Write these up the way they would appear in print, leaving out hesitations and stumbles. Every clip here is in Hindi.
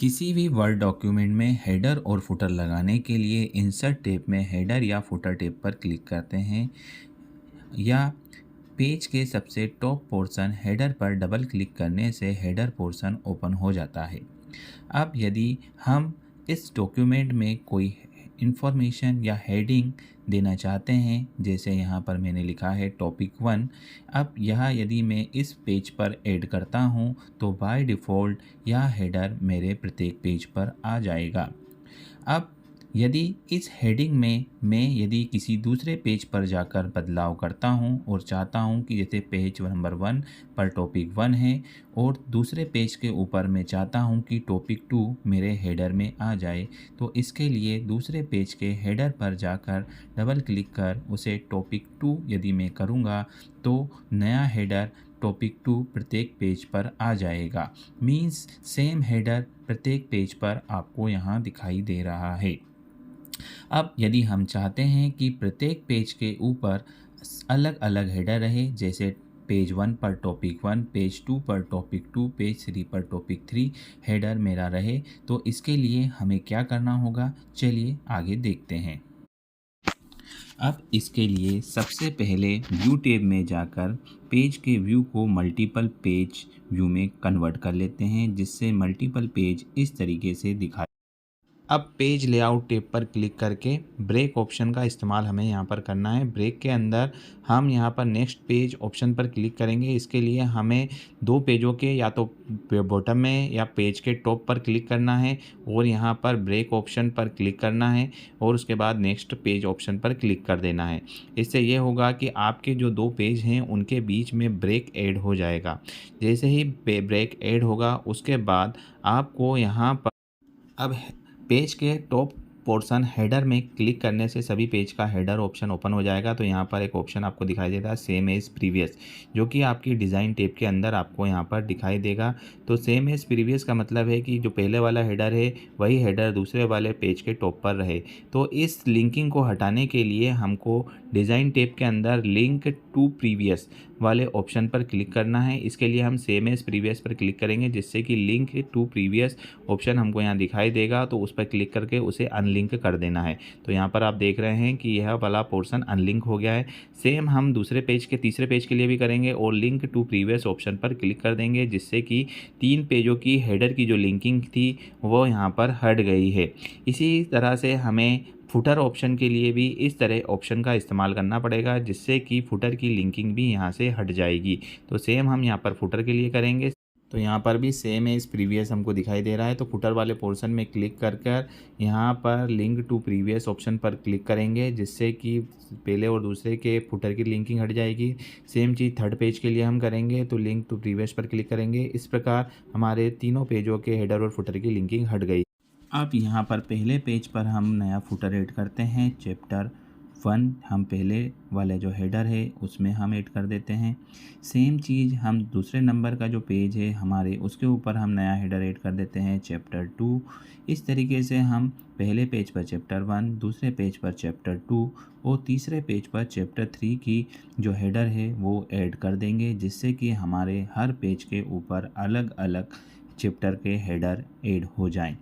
किसी भी वर्ड डॉक्यूमेंट में हेडर और फुटर लगाने के लिए इंसर्ट टैब में हेडर या फुटर टैब पर क्लिक करते हैं या पेज के सबसे टॉप पोर्शन हेडर पर डबल क्लिक करने से हेडर पोर्शन ओपन हो जाता है। अब यदि हम इस डॉक्यूमेंट में कोई इंफॉर्मेशन या हेडिंग देना चाहते हैं, जैसे यहाँ पर मैंने लिखा है टॉपिक 1। अब यह यदि मैं इस पेज पर ऐड करता हूँ तो बाय डिफ़ॉल्ट यह हेडर मेरे प्रत्येक पेज पर आ जाएगा। अब यदि इस हेडिंग में मैं यदि किसी दूसरे पेज पर जाकर बदलाव करता हूं और चाहता हूं कि जैसे पेज नंबर 1 पर टॉपिक 1 है और दूसरे पेज के ऊपर मैं चाहता हूं कि टॉपिक 2 मेरे हेडर में आ जाए, तो इसके लिए दूसरे पेज के हेडर पर जाकर डबल क्लिक कर उसे टॉपिक 2 यदि मैं करूंगा तो नया हेडर टॉपिक 2 प्रत्येक पेज पर आ जाएगा। मीन्स सेम हेडर प्रत्येक पेज पर आपको यहाँ दिखाई दे रहा है। अब यदि हम चाहते हैं कि प्रत्येक पेज के ऊपर अलग अलग हेडर रहे, जैसे पेज 1 पर टॉपिक 1, पेज 2 पर टॉपिक 2, पेज 3 पर टॉपिक 3 हेडर मेरा रहे, तो इसके लिए हमें क्या करना होगा, चलिए आगे देखते हैं। अब इसके लिए सबसे पहले व्यू टैब में जाकर पेज के व्यू को मल्टीपल पेज व्यू में कन्वर्ट कर लेते हैं, जिससे मल्टीपल पेज इस तरीके से दिखाई। अब पेज लेआउट टैब पर क्लिक करके ब्रेक ऑप्शन का इस्तेमाल हमें यहाँ पर करना है। ब्रेक के अंदर हम यहाँ पर नेक्स्ट पेज ऑप्शन पर क्लिक करेंगे। इसके लिए हमें दो पेजों के या तो बॉटम में या पेज के टॉप पर क्लिक करना है और यहाँ पर ब्रेक ऑप्शन पर क्लिक करना है और उसके बाद नेक्स्ट पेज ऑप्शन पर क्लिक कर देना है। इससे ये होगा कि आपके जो दो पेज हैं उनके बीच में ब्रेक ऐड हो जाएगा। जैसे ही ब्रेक ऐड होगा उसके बाद आपको यहाँ पर अब पेज के टॉप पोर्शन हेडर में क्लिक करने से सभी पेज का हेडर ऑप्शन ओपन हो जाएगा। तो यहाँ पर एक ऑप्शन आपको दिखाई देता है सेम एज प्रीवियस, जो कि आपकी डिज़ाइन टैब के अंदर आपको यहाँ पर दिखाई देगा। तो सेम एज प्रीवियस का मतलब है कि जो पहले वाला हेडर है वही हेडर दूसरे वाले पेज के टॉप पर रहे। तो इस लिंकिंग को हटाने के लिए हमको डिज़ाइन टैब के अंदर लिंक टू प्रीवियस वाले ऑप्शन पर क्लिक करना है। इसके लिए हम सेम एज प्रीवियस पर क्लिक करेंगे, जिससे कि लिंक टू प्रीवियस ऑप्शन हमको यहाँ दिखाई देगा। तो उस पर क्लिक करके उसे अनलिंक कर देना है। तो यहाँ पर आप देख रहे हैं कि यह वाला पोर्शन अनलिंक हो गया है। सेम हम दूसरे पेज के तीसरे पेज के लिए भी करेंगे और लिंक टू प्रीवियस ऑप्शन पर क्लिक कर देंगे, जिससे कि तीन पेजों की हेडर की जो लिंकिंग थी वो यहाँ पर हट गई है। इसी तरह से हमें फुटर ऑप्शन के लिए भी इस तरह ऑप्शन का इस्तेमाल करना पड़ेगा, जिससे कि फुटर की लिंकिंग भी यहाँ से हट जाएगी। तो सेम हम यहाँ पर फुटर के लिए करेंगे। तो यहाँ पर भी सेम एज प्रीवियस हमको दिखाई दे रहा है। तो फुटर वाले पोर्शन में क्लिक कर कर यहाँ पर लिंक टू प्रीवियस ऑप्शन पर क्लिक करेंगे, जिससे कि पहले और दूसरे के फुटर की लिंकिंग हट जाएगी। सेम चीज़ थर्ड पेज के लिए हम करेंगे, तो लिंक टू प्रीवियस पर क्लिक करेंगे। इस प्रकार हमारे तीनों पेजों के हेडर और फुटर की लिंकिंग हट गई। अब यहाँ पर पहले पेज पर हम नया फुटर ऐड करते हैं। चैप्टर 1 हम पहले वाला जो हेडर है उसमें हम ऐड कर देते हैं। सेम चीज़ हम दूसरे नंबर का जो पेज है हमारे उसके ऊपर हम नया हेडर ऐड कर देते हैं, चैप्टर 2। इस तरीके से हम पहले पेज पर चैप्टर 1, दूसरे पेज पर चैप्टर 2 और तीसरे पेज पर चैप्टर 3 की जो हेडर है वो ऐड कर देंगे, जिससे कि हमारे हर पेज के ऊपर अलग अलग चैप्टर के हेडर ऐड हो जाएं।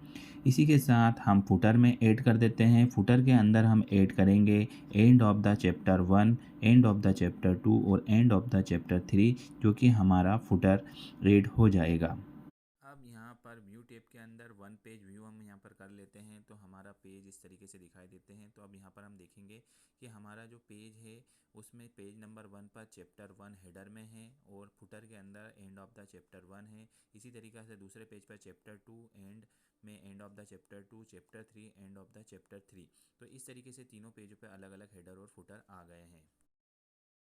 इसी के साथ हम फुटर में ऐड कर देते हैं। फुटर के अंदर हम ऐड करेंगे end of the chapter 1, end of the chapter 2 और एंड ऑफ द चैप्टर 3, जो कि हमारा फुटर ऐड हो जाएगा। अब यहाँ पर व्यू टैब के अंदर वन पेज व्यू हम यहाँ पर कर लेते हैं, तो हमारा पेज इस तरीके से दिखाई देते हैं। तो अब यहाँ पर हम देखेंगे कि हमारा जो पेज है उसमें पेज नंबर 1 पर चैप्टर 1 हेडर में है और फुटर के अंदर एंड ऑफ द चैप्टर 1 है। इसी तरीके से दूसरे पेज पर चैप्टर 2 एंड में end of the chapter 2, chapter 3 end of the chapter 3। तो इस तरीके से तीनों पेजों पर अलग अलग हेडर और फुटर आ गए हैं।